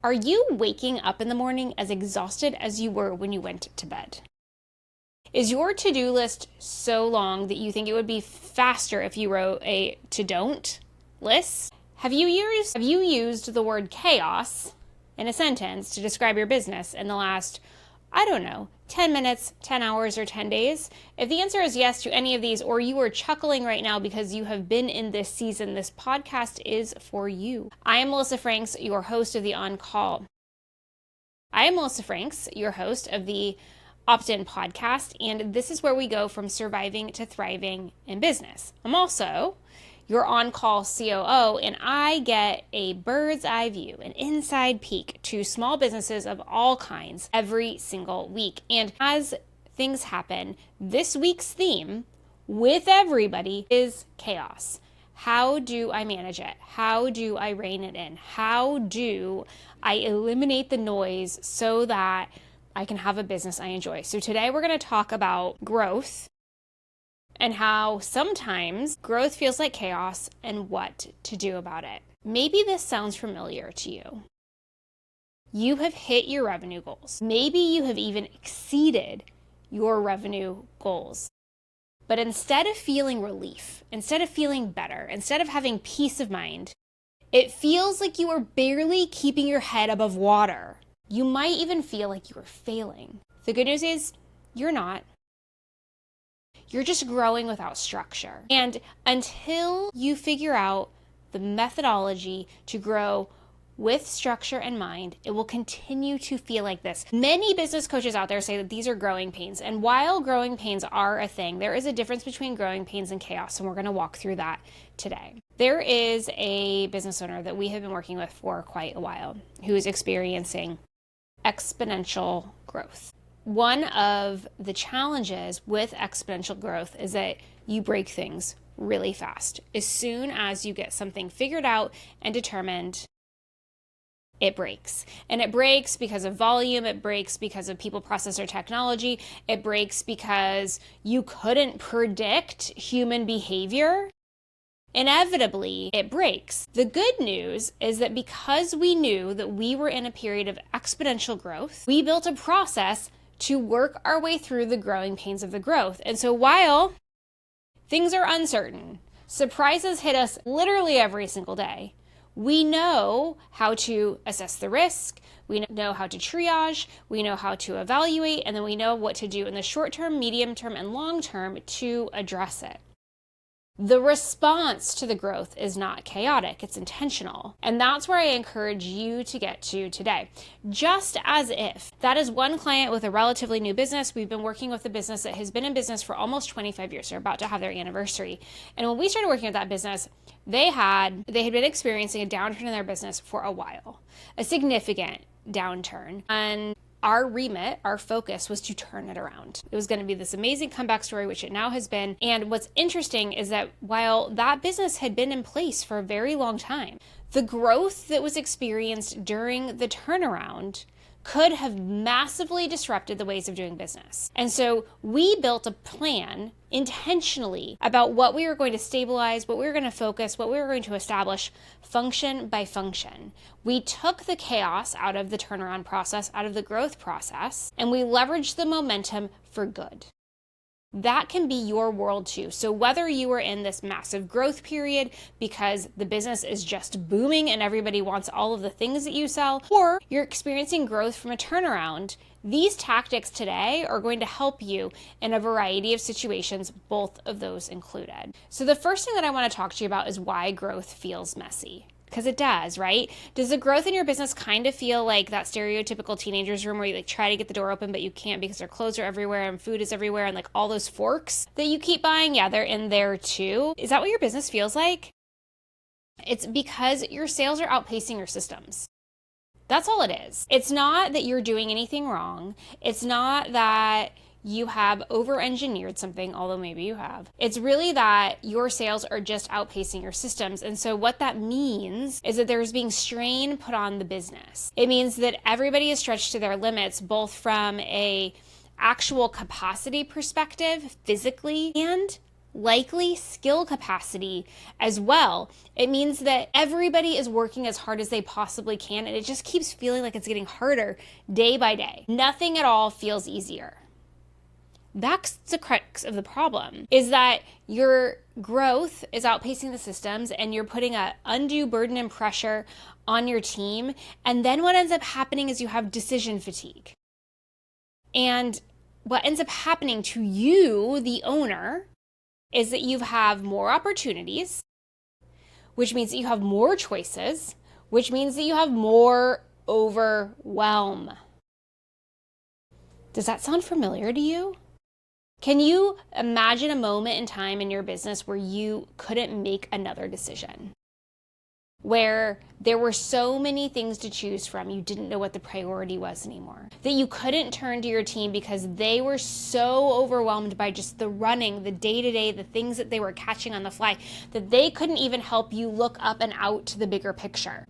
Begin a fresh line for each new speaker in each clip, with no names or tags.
Are you waking up in the morning as exhausted as you were when you went to bed? Is your to-do list so long that you think it would be faster if you wrote a to-don't list? Have you used the word chaos in a sentence to describe your business in the last, 10 minutes, 10 hours, or 10 days? If the answer is yes to any of these, or you are chuckling right now because you have been in this season, this podcast is for you. I am Melissa Franks, your host of the On Call. I am Melissa Franks, your host of the Opt-in podcast, and this is where we go from surviving to thriving in business. I'm also your on-call COO, and I get a bird's eye view, an inside peek to small businesses of all kinds every single week. And as things happen, this week's theme with everybody is chaos. How do I manage it? How do I rein it in? How do I eliminate the noise so that I can have a business I enjoy? So today we're going to talk about growth and how sometimes growth feels like chaos and what to do about it. Maybe this sounds familiar to you. You have hit your revenue goals. Maybe you have even exceeded your revenue goals. But instead of feeling relief, instead of feeling better, instead of having peace of mind, it feels like you are barely keeping your head above water. You might even feel like you are failing. The good news is you're not. You're just growing without structure. And until you figure out the methodology to grow with structure in mind, it will continue to feel like this. Many business coaches out there say that these are growing pains. And while growing pains are a thing, there is a difference between growing pains and chaos. And we're going to walk through that today. There is a business owner that we have been working with for quite a while who is experiencing exponential growth. One of the challenges with exponential growth is that you break things really fast. As soon as you get something figured out and determined, it breaks. And it breaks because of volume, it breaks because of people, process, or technology, it breaks because you couldn't predict human behavior. Inevitably, it breaks. The good news is that because we knew that we were in a period of exponential growth, we built a process to work our way through the growing pains of the growth. And so while things are uncertain, surprises hit us literally every single day, we know how to assess the risk, we know how to triage, we know how to evaluate, and then we know what to do in the short term, medium term, and long term to address it. The response to the growth is not chaotic, it's intentional. And that's where I encourage you to get to today. Just as if that is one client with a relatively new business. We've been working with a business that has been in business for almost 25 years. They're about to have their anniversary. And when we started working with that business, they had been experiencing a downturn in their business for a while, a significant downturn. And our remit, our focus was to turn it around. It was going to be this amazing comeback story, which it now has been. And what's interesting is that while that business had been in place for a very long time, the growth that was experienced during the turnaround could have massively disrupted the ways of doing business. And so we built a plan intentionally about what we were going to stabilize, what we were going to focus, what we were going to establish function by function. We took the chaos out of the turnaround process, out of the growth process, and we leveraged the momentum for good. That can be your world too. So whether you are in this massive growth period because the business is just booming and everybody wants all of the things that you sell, or you're experiencing growth from a turnaround, these tactics today are going to help you in a variety of situations, both of those included. So the first thing that I want to talk to you about is why growth feels messy. Because it does, right? Does the growth in your business kind of feel like that stereotypical teenager's room where you try to get the door open, but you can't because their clothes are everywhere and food is everywhere and all those forks that you keep buying? Yeah, they're in there too. Is that what your business feels like? It's because your sales are outpacing your systems. That's all it is. It's not that you're doing anything wrong. It's not that you have over-engineered something, although maybe you have. It's really that your sales are just outpacing your systems. And so what that means is that there's being strain put on the business. It means that everybody is stretched to their limits, both from a actual capacity perspective, physically, and likely skill capacity as well. It means that everybody is working as hard as they possibly can, and it just keeps feeling like it's getting harder day by day. Nothing at all feels easier. That's the crux of the problem, is that your growth is outpacing the systems and you're putting an undue burden and pressure on your team. And then what ends up happening is you have decision fatigue. And what ends up happening to you, the owner, is that you have more opportunities, which means that you have more choices, which means that you have more overwhelm. Does that sound familiar to you? Can you imagine a moment in time in your business where you couldn't make another decision? Where there were so many things to choose from, you didn't know what the priority was anymore. That you couldn't turn to your team because they were so overwhelmed by just the running, the day-to-day, the things that they were catching on the fly, that they couldn't even help you look up and out to the bigger picture.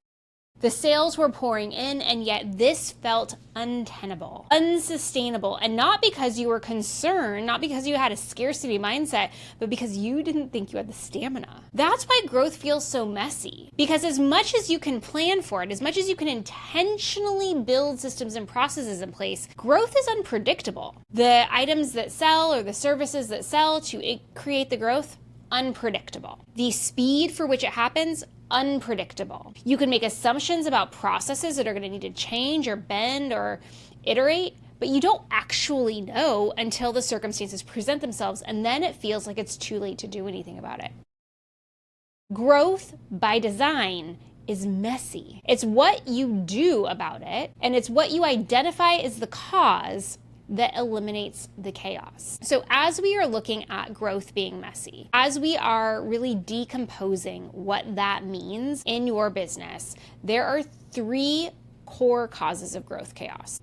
The sales were pouring in, and yet this felt untenable, unsustainable, and not because you were concerned, not because you had a scarcity mindset, but because you didn't think you had the stamina. That's why growth feels so messy, because as much as you can plan for it, as much as you can intentionally build systems and processes in place, growth is unpredictable. The items that sell or the services that sell to create the growth, unpredictable. The speed for which it happens, unpredictable. You can make assumptions about processes that are going to need to change or bend or iterate, but you don't actually know until the circumstances present themselves, and then it feels like it's too late to do anything about it. Growth by design is messy. It's what you do about it, and it's what you identify as the cause that eliminates the chaos. So as we are looking at growth being messy, as we are really decomposing what that means in your business, there are 3 core causes of growth chaos.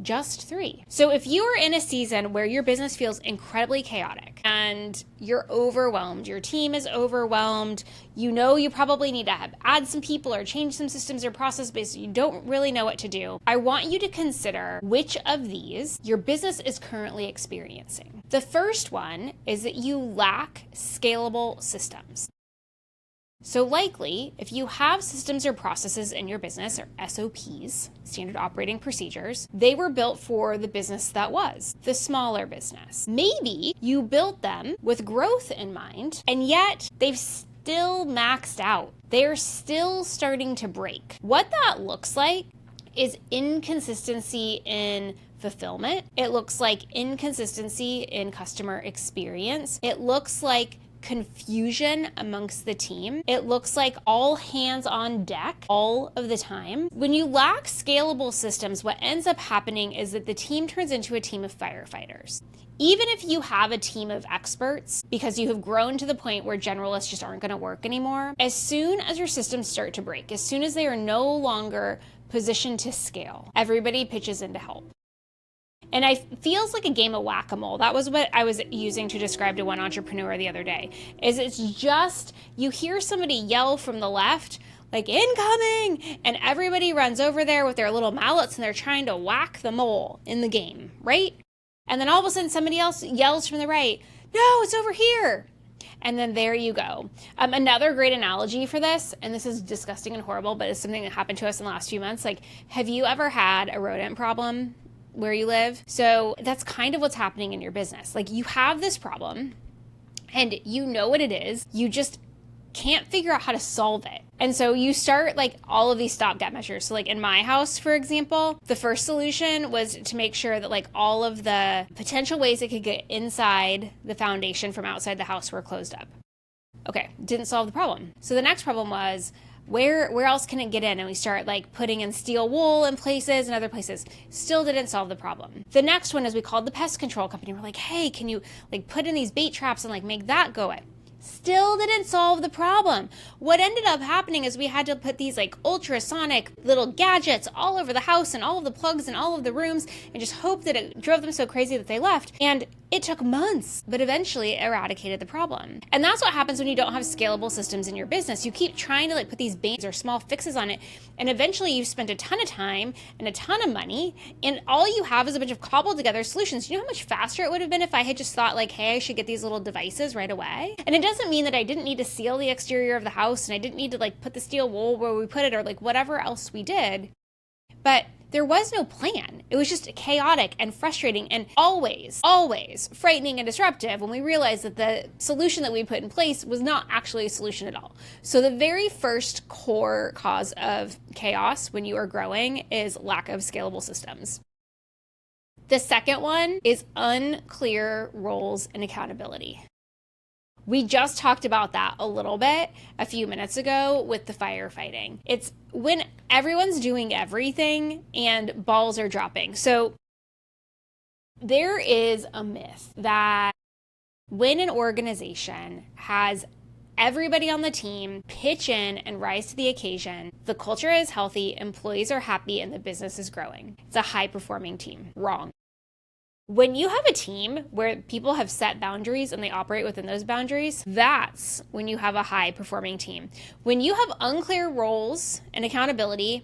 Just 3. So if you are in a season where your business feels incredibly chaotic and you're overwhelmed, your team is overwhelmed, you know you probably need to add some people or change some systems or process based, you don't really know what to do, I want you to consider which of these your business is currently experiencing. The first one is that you lack scalable systems. So likely, if you have systems or processes in your business, or SOPs, standard operating procedures, they were built for the business that was, the smaller business. Maybe you built them with growth in mind, and yet they've still maxed out. They're still starting to break. What that looks like is inconsistency in fulfillment. It looks like inconsistency in customer experience. It looks like confusion amongst the team. It looks like all hands on deck all of the time. When you lack scalable systems, what ends up happening is that the team turns into a team of firefighters. Even if you have a team of experts, because you have grown to the point where generalists just aren't going to work anymore, as soon as your systems start to break, as soon as they are no longer positioned to scale, everybody pitches in to help. And it feels like a game of whack-a-mole. That was what I was using to describe to one entrepreneur the other day. Is it's just, you hear somebody yell from the left, like, incoming! And everybody runs over there with their little mallets and they're trying to whack the mole in the game, right? And then all of a sudden somebody else yells from the right, no, it's over here. And then there you go. Another great analogy for this, and this is disgusting and horrible, but it's something that happened to us in the last few months. Like, have you ever had a rodent problem where you live? So that's kind of what's happening in your business. Like, you have this problem and you know what it is, you just can't figure out how to solve it. And so you start like all of these stopgap measures. So like in my house, for example, the first solution was to make sure that like all of the potential ways it could get inside the foundation from outside the house were closed up. Okay, didn't solve the problem. So the next problem was, where else can it get in? And we start like putting in steel wool in places and other places. Still didn't solve the problem. The next one is we called the pest control company. We're like, hey, can you like put in these bait traps and like make that go away? Still didn't solve the problem. What ended up happening is we had to put these like ultrasonic little gadgets all over the house and all of the plugs in all of the rooms and just hope that it drove them so crazy that they left. And it took months, but eventually eradicated the problem. And that's what happens when you don't have scalable systems in your business. You keep trying to like put these band-aids or small fixes on it, and eventually you've spent a ton of time and a ton of money, and all you have is a bunch of cobbled together solutions. You know how much faster it would have been if I had just thought like, hey, I should get these little devices right away? And it doesn't mean that I didn't need to seal the exterior of the house and I didn't need to like put the steel wool where we put it or like whatever else we did. But there was no plan. It was just chaotic and frustrating and always frightening and disruptive when we realized that the solution that we put in place was not actually a solution at all. So the very first core cause of chaos when you are growing is lack of scalable systems. The second one is unclear roles and accountability. We just talked about that a little bit a few minutes ago with the firefighting. It's when everyone's doing everything and balls are dropping. So there is a myth that when an organization has everybody on the team pitch in and rise to the occasion, the culture is healthy, employees are happy, and the business is growing. It's a high-performing team. Wrong. When you have a team where people have set boundaries and they operate within those boundaries, that's when you have a high-performing team. When you have unclear roles and accountability,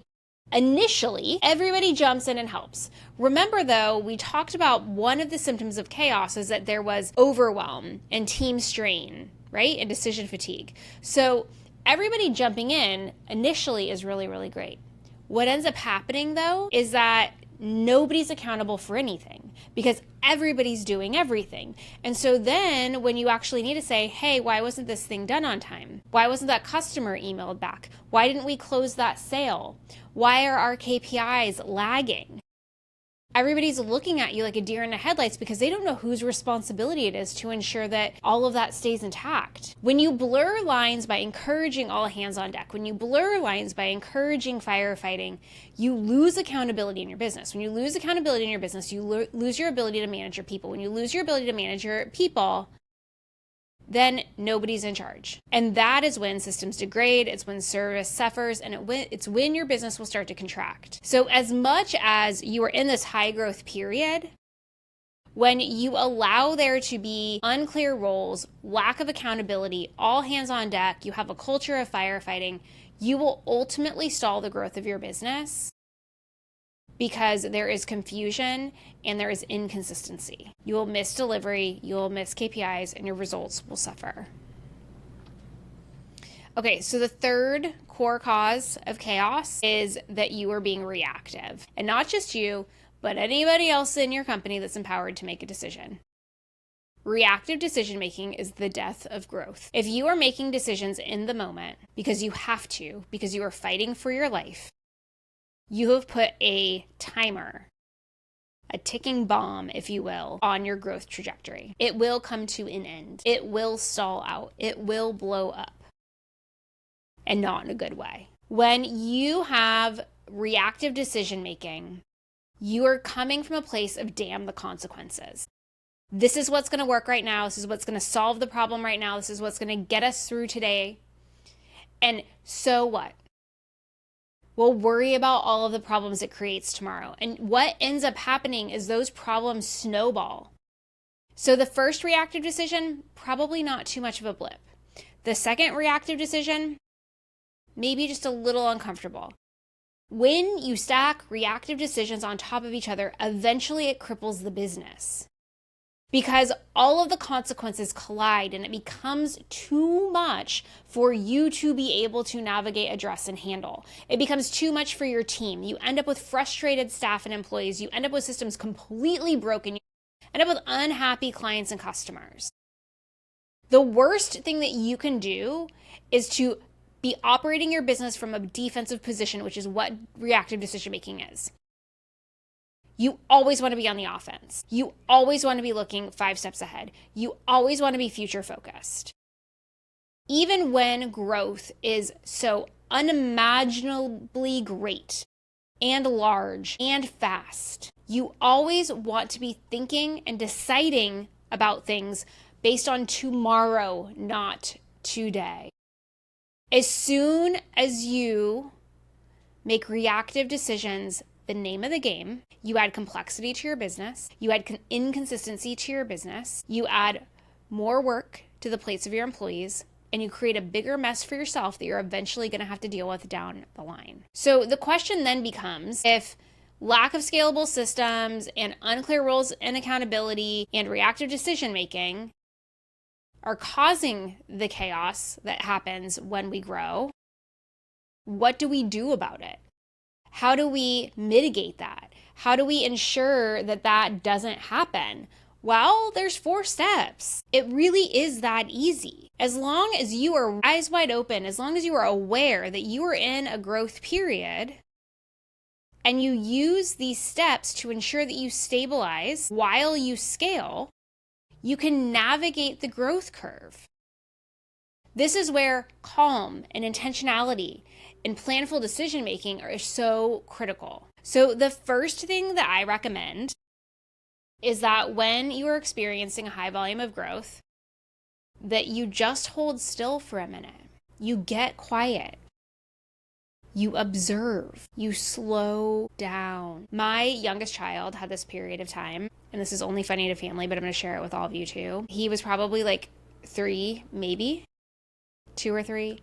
initially, everybody jumps in and helps. Remember, though, we talked about one of the symptoms of chaos is that there was overwhelm and team strain, right? And decision fatigue. So everybody jumping in initially is really, really great. What ends up happening, though, is that nobody's accountable for anything because everybody's doing everything. And so then when you actually need to say, hey, why wasn't this thing done on time? Why wasn't that customer emailed back? Why didn't we close that sale? Why are our KPIs lagging? Everybody's looking at you like a deer in the headlights because they don't know whose responsibility it is to ensure that all of that stays intact. When you blur lines by encouraging all hands on deck, when you blur lines by encouraging firefighting, you lose accountability in your business. When you lose accountability in your business, you lose your ability to manage your people. When you lose your ability to manage your people, then nobody's in charge. And that is when systems degrade, it's when service suffers, and it's when your business will start to contract. So as much as you are in this high growth period, when you allow there to be unclear roles, lack of accountability, all hands on deck, you have a culture of firefighting, you will ultimately stall the growth of your business because there is confusion and there is inconsistency. You will miss delivery, you will miss KPIs, and your results will suffer. Okay, so the third core cause of chaos is that you are being reactive. And not just you, but anybody else in your company that's empowered to make a decision. Reactive decision making is the death of growth. If you are making decisions in the moment because you have to, because you are fighting for your life, you have put a timer, a ticking bomb, if you will, on your growth trajectory. It will come to an end. It will stall out. It will blow up. And not in a good way. When you have reactive decision making, you are coming from a place of damn the consequences. This is what's going to work right now. This is what's going to solve the problem right now. This is what's going to get us through today. And so what? We'll worry about all of the problems it creates tomorrow. And what ends up happening is those problems snowball. So the first reactive decision, probably not too much of a blip. The second reactive decision, maybe just a little uncomfortable. When you stack reactive decisions on top of each other, eventually it cripples the business. Because all of the consequences collide and it becomes too much for you to be able to navigate, address, and handle. It becomes too much for your team. You end up with frustrated staff and employees. You end up with systems completely broken. You end up with unhappy clients and customers. The worst thing that you can do is to be operating your business from a defensive position, which is what reactive decision making is. You always want to be on the offense. You always want to be looking 5 steps ahead. You always want to be future focused. Even when growth is so unimaginably great and large and fast, you always want to be thinking and deciding about things based on tomorrow, not today. As soon as you make reactive decisions the name of the game, you add complexity to your business, you add inconsistency to your business, you add more work to the plates of your employees, and you create a bigger mess for yourself that you're eventually going to have to deal with down the line. So the question then becomes, if lack of scalable systems and unclear rules and accountability and reactive decision making are causing the chaos that happens when we grow, what do we do about it? How do we mitigate that? How do we ensure that that doesn't happen? Well, there's 4 steps. It really is that easy. As long as you are eyes wide open, as long as you are aware that you are in a growth period, and you use these steps to ensure that you stabilize while you scale, you can navigate the growth curve. This is where calm and intentionality and planful decision making are so critical. So the first thing that I recommend is that when you are experiencing a high volume of growth, that you just hold still for a minute. You get quiet. You observe. You slow down. My youngest child had this period of time, and this is only funny to family, but I'm going to share it with all of you too. He was probably like 3, maybe 2 or 3.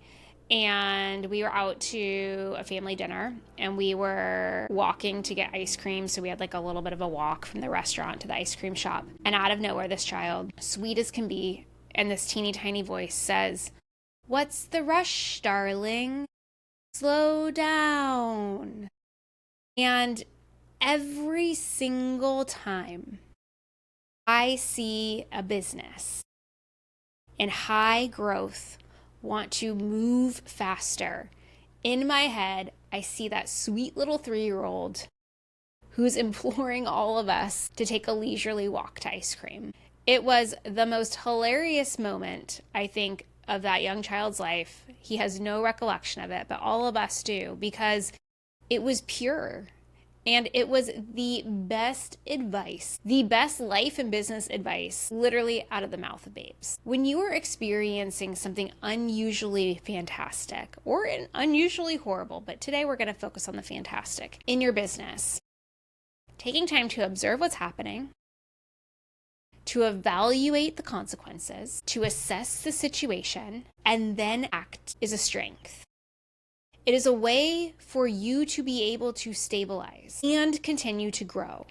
And we were out to a family dinner, and we were walking to get ice cream. So we had like a little bit of a walk from the restaurant to the ice cream shop. And out of nowhere, this child, sweet as can be, and this teeny tiny voice says, "What's the rush, darling? Slow down." And every single time I see a business in high growth want to move faster, in my head, I see that sweet little 3-year-old who's imploring all of us to take a leisurely walk to ice cream. It was the most hilarious moment, I think, of that young child's life. He has no recollection of it, but all of us do, because it was pure. And it was the best advice, the best life and business advice, literally out of the mouth of babes. When you are experiencing something unusually fantastic or unusually horrible, but today we're going to focus on the fantastic in your business, taking time to observe what's happening, to evaluate the consequences, to assess the situation, and then act is a strength. It is a way for you to be able to stabilize and continue to grow.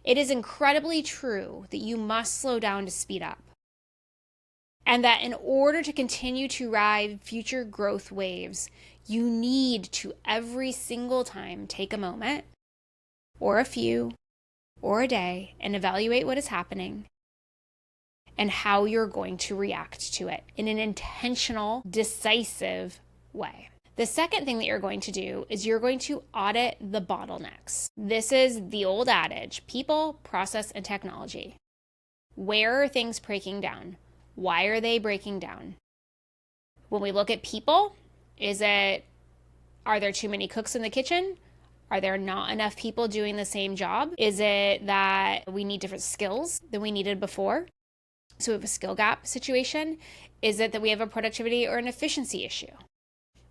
It is incredibly true that you must slow down to speed up, and that in order to continue to ride future growth waves, you need to every single time take a moment, or a few, or a day, and evaluate what is happening and how you're going to react to it in an intentional, decisive way. The second thing that you're going to do is you're going to audit the bottlenecks. This is the old adage: people, process, and technology. Where are things breaking down? Why are they breaking down? When we look at people, are there too many cooks in the kitchen? Are there not enough people doing the same job? Is it that we need different skills than we needed before? So we have a skill gap situation. Is it that we have a productivity or an efficiency issue?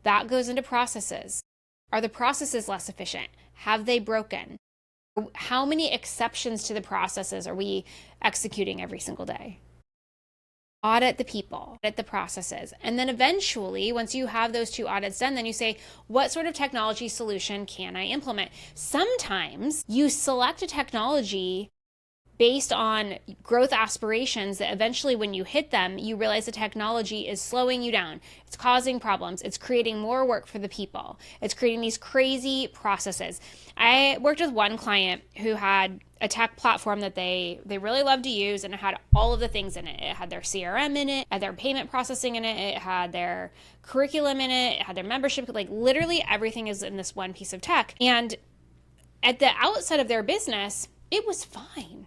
That goes into processes. Are the processes less efficient? Have they broken? How many exceptions to the processes are we executing every single day? Audit the people, audit the processes. And then eventually, once you have those 2 audits done, then you say, what sort of technology solution can I implement? Sometimes you select a technology based on growth aspirations that eventually when you hit them, you realize the technology is slowing you down. It's causing problems. It's creating more work for the people. It's creating these crazy processes. I worked with one client who had a tech platform that they really loved to use, and it had all of the things in it. It had their CRM in it, it had their payment processing in it, it had their curriculum in it, it had their membership, like literally everything is in this one piece of tech. And at the outset of their business, it was fine.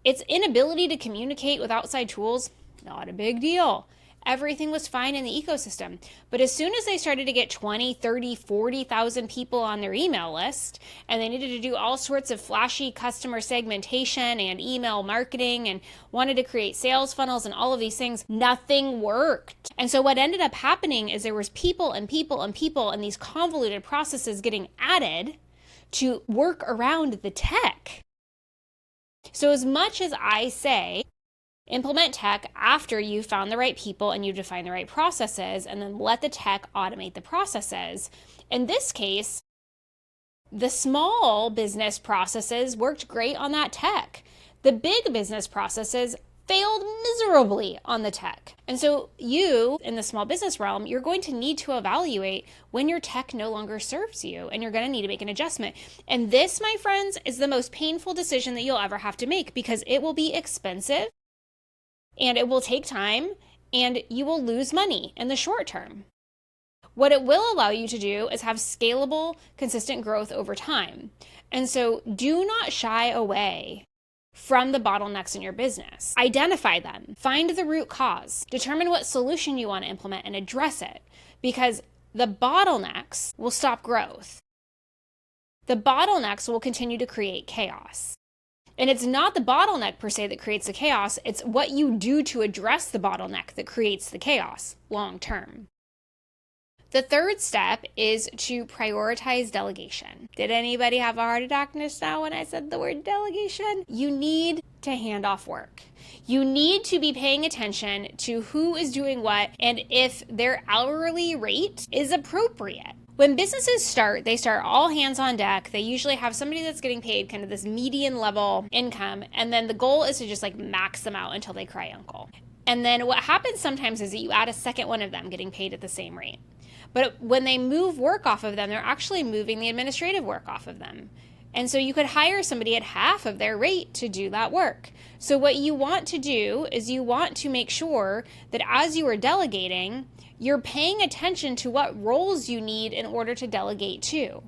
Its inability to communicate with outside tools, not a big deal. everything was fine in the ecosystem. But as soon as they started to get 20, 30, 40,000 people on their email list, and they needed to do all sorts of flashy customer segmentation and email marketing and wanted to create sales funnels and all of these things, nothing worked. And so what ended up happening is there was people and people and people and these convoluted processes getting added to work around the tech. So as much as I say, implement tech after you've found the right people and you've defined the right processes, and then let the tech automate the processes. In this case, the small business processes worked great on that tech. The big business processes failed miserably on the tech. And so you, in the small business realm, you're going to need to evaluate when your tech no longer serves you, and you're going to need to make an adjustment. And this, my friends, is the most painful decision that you'll ever have to make, because it will be expensive and it will take time and you will lose money in the short term. What it will allow you to do is have scalable, consistent growth over time. And so do not shy away from the bottlenecks in your business. Identify them, find the root cause, determine what solution you want to implement and address it, because the bottlenecks will stop growth. The bottlenecks will continue to create chaos. And it's not the bottleneck per se that creates the chaos, it's what you do to address the bottleneck that creates the chaos long term. The third step is to prioritize delegation. Did anybody have a heart attack just now when I said the word delegation? You need to hand off work. You need to be paying attention to who is doing what and if their hourly rate is appropriate. When businesses start, they start all hands on deck. They usually have somebody that's getting paid kind of this median level income, and then the goal is to just like max them out until they cry uncle. And then what happens sometimes is that you add a second one of them getting paid at the same rate. But when they move work off of them, they're actually moving the administrative work off of them. And so you could hire somebody at half of their rate to do that work. So what you want to do is you want to make sure that as you are delegating, you're paying attention to what roles you need in order to delegate to.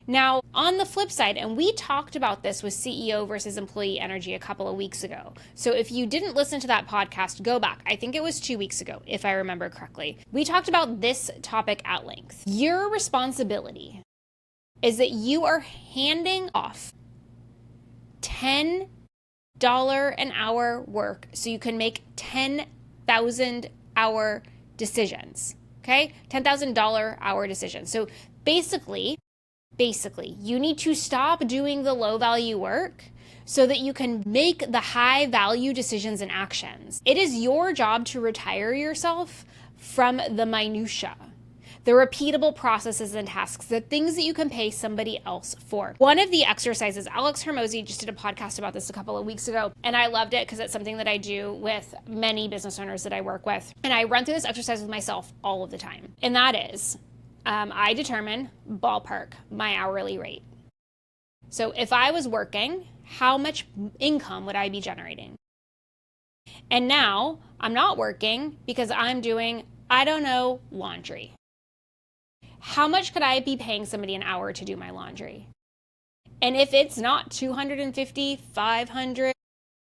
Now, on the flip side, and we talked about this with CEO versus employee energy a couple of weeks ago. So if you didn't listen to that podcast, go back. I think it was 2 weeks ago, if I remember correctly. We talked about this topic at length. Your responsibility is that you are handing off $10 an hour work so you can make 10,000 hour decisions, okay? $10,000 hour decisions. So basically, you need to stop doing the low value work so that you can make the high value decisions and actions. It is your job to retire yourself from the minutia, the repeatable processes and tasks, the things that you can pay somebody else for. One of the exercises, Alex Hermosi just did a podcast about this a couple of weeks ago, and I loved it because it's something that I do with many business owners that I work with. And I run through this exercise with myself all of the time. And that is, I determine, ballpark, my hourly rate. So if I was working, how much income would I be generating? And now I'm not working because I'm doing, laundry. How much could I be paying somebody an hour to do my laundry? And if it's not $250, $500,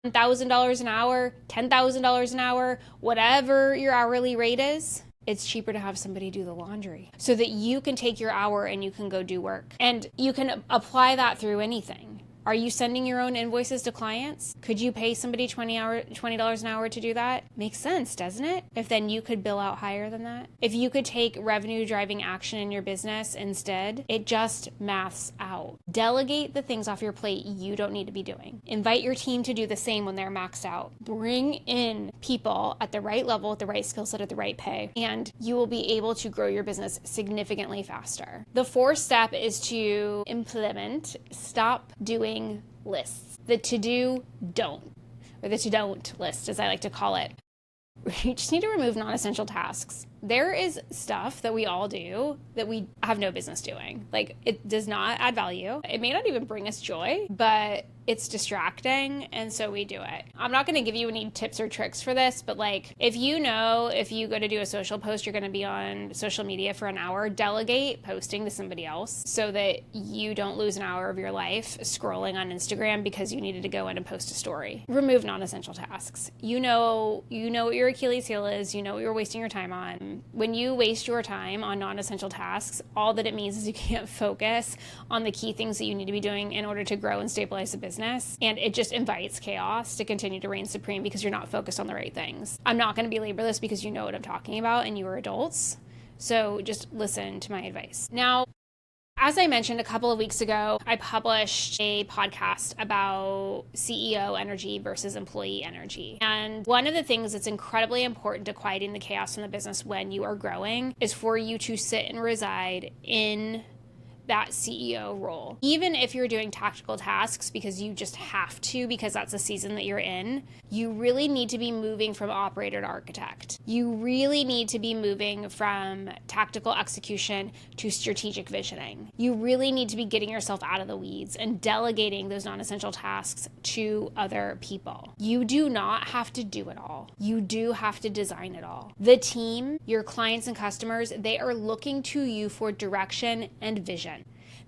$1,000 an hour, $10,000 an hour, whatever your hourly rate is, it's cheaper to have somebody do the laundry so that you can take your hour and you can go do work. And you can apply that through anything. Are you sending your own invoices to clients? Could you pay somebody $20 an hour to do that? Makes sense, doesn't it? If then you could bill out higher than that. If you could take revenue driving action in your business instead, it just maths out. Delegate the things off your plate you don't need to be doing. Invite your team to do the same when they're maxed out. Bring in people at the right level, with the right skill set, at the right pay, and you will be able to grow your business significantly faster. The fourth step is to implement, stop doing lists. The to-do don't, or the to-don't list, as I like to call it. You just need to remove non-essential tasks. There is stuff that we all do that we have no business doing. Like, it does not add value. It may not even bring us joy, but it's distracting, and so we do it. I'm not going to give you any tips or tricks for this, but like, if you go to do a social post, you're going to be on social media for an hour, delegate posting to somebody else so that you don't lose an hour of your life scrolling on Instagram because you needed to go in and post a story. Remove non-essential tasks. You know what your Achilles heel is. You know what you're wasting your time on. When you waste your time on non-essential tasks, all that it means is you can't focus on the key things that you need to be doing in order to grow and stabilize the business. And it just invites chaos to continue to reign supreme because you're not focused on the right things. I'm not going to belabor this because you know what I'm talking about and you are adults. So just listen to my advice. Now, as I mentioned a couple of weeks ago, I published a podcast about CEO energy versus employee energy. And one of the things that's incredibly important to quieting the chaos in the business when you are growing is for you to sit and reside in that CEO role. Even if you're doing tactical tasks because you just have to, because that's the season that you're in, you really need to be moving from operator to architect. You really need to be moving from tactical execution to strategic visioning. You really need to be getting yourself out of the weeds and delegating those non-essential tasks to other people. You do not have to do it all. You do have to design it all. The team, your clients and customers, they are looking to you for direction and vision.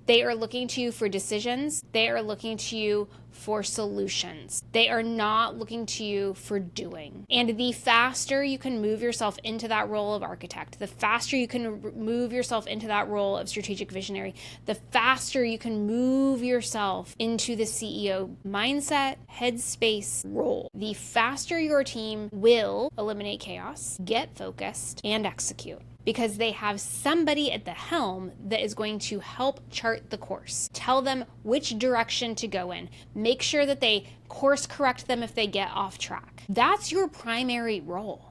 They are looking to you for decisions. They are looking to you for solutions. They are not looking to you for doing. And the faster you can move yourself into that role of architect, the faster you can move yourself into that role of strategic visionary, the faster you can move yourself into the CEO mindset, headspace role, the faster your team will eliminate chaos, get focused, and execute. Because they have somebody at the helm that is going to help chart the course, tell them which direction to go in, make sure that they course correct them if they get off track. That's your primary role.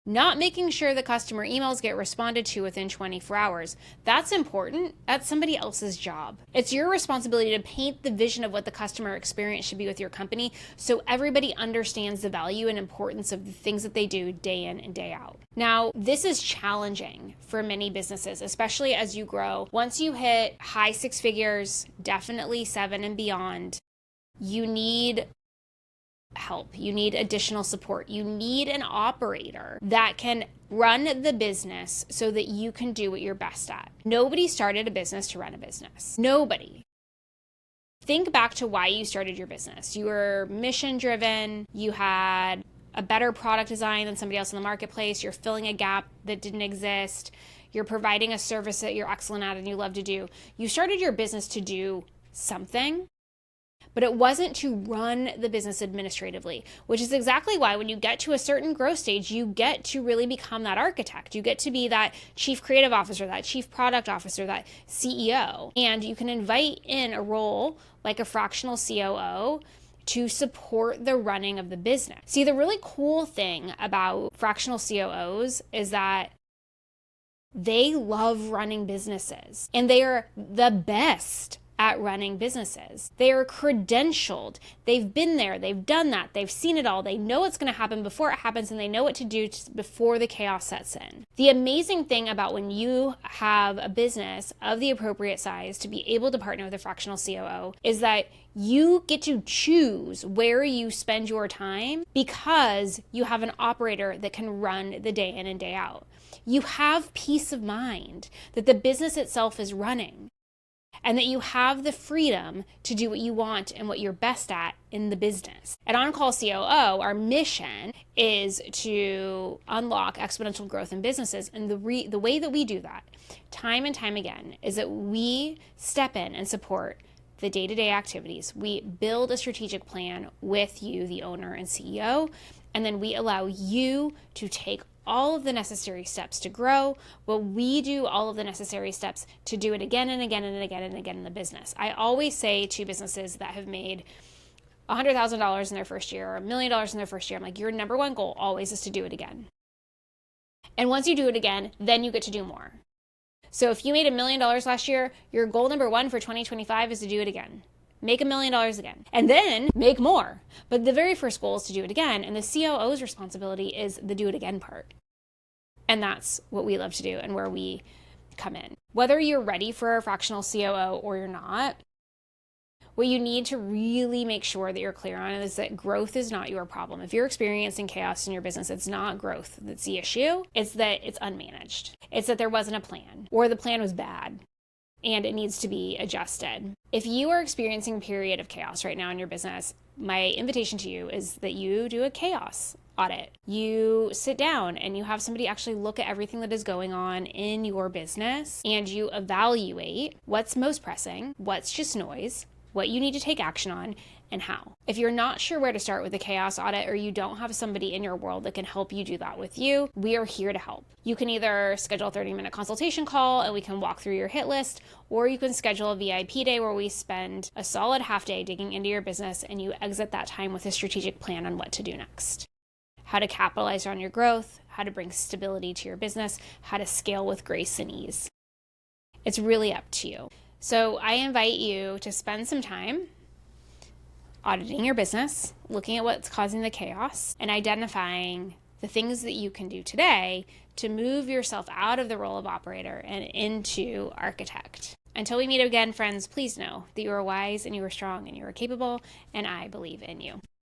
Not making sure the customer emails get responded to within 24 hours. That's important. That's somebody else's job. It's your responsibility to paint the vision of what the customer experience should be with your company so everybody understands the value and importance of the things that they do day in and day out. Now, this is challenging for many businesses, especially as you grow. Once you hit high six figures, definitely 7 and beyond, you need help. You need additional support. You need an operator that can run the business so that you can do what you're best at. Nobody started a business to run a business. Nobody. Think back to why you started your business. You were mission driven. You had a better product design than somebody else in the marketplace. You're filling a gap that didn't exist. You're providing a service that you're excellent at and you love to do. You started your business to do something, but it wasn't to run the business administratively, which is exactly why when you get to a certain growth stage, you get to really become that architect. You get to be that chief creative officer, that chief product officer, that CEO. And you can invite in a role like a fractional COO to support the running of the business. See, the really cool thing about fractional COOs is that they love running businesses and they are the best at running businesses. They are credentialed. They've been there. They've done that. They've seen it all. They know what's going to happen before it happens, and they know what to do before the chaos sets in. The amazing thing about when you have a business of the appropriate size to be able to partner with a fractional COO is that you get to choose where you spend your time because you have an operator that can run the day in and day out. You have peace of mind that the business itself is running, and that you have the freedom to do what you want and what you're best at in the business. At On-Call COO, our mission is to unlock exponential growth in businesses. And the way that we do that, time and time again, is that we step in and support the day-to-day activities. We build a strategic plan with you, the owner and CEO, and then we allow you to take all of the necessary steps to grow, but we do all of the necessary steps to do it again and again and again and again in the business. I always say to businesses that have made $100,000 in their first year or $1 million in their first year, I'm like, your number one goal always is to do it again. And once you do it again, then you get to do more. So if you made $1 million last year, your goal number one for 2025 is to do it again. Make $1 million again, and then make more. But the very first goal is to do it again, and the COO's responsibility is the do it again part. And that's what we love to do and where we come in. Whether you're ready for a fractional COO or you're not, What you need to really make sure that you're clear on is that growth is not your problem. If you're experiencing chaos in your business, it's not growth that's the issue. It's that it's unmanaged. It's that there wasn't a plan, or the plan was bad and it needs to be adjusted. If you are experiencing a period of chaos right now in your business, my invitation to you is that you do a chaos audit. You sit down and you have somebody actually look at everything that is going on in your business, and you evaluate what's most pressing, what's just noise, what you need to take action on, and how. If you're not sure where to start with a chaos audit, or you don't have somebody in your world that can help you do that with you, we are here to help. You can either schedule a 30-minute consultation call and we can walk through your hit list, or you can schedule a VIP day where we spend a solid half day digging into your business and you exit that time with a strategic plan on what to do next. How to capitalize on your growth, how to bring stability to your business, how to scale with grace and ease. It's really up to you. So I invite you to spend some time auditing your business, looking at what's causing the chaos, and identifying the things that you can do today to move yourself out of the role of operator and into architect. Until we meet again, friends, please know that you are wise and you are strong and you are capable, and I believe in you.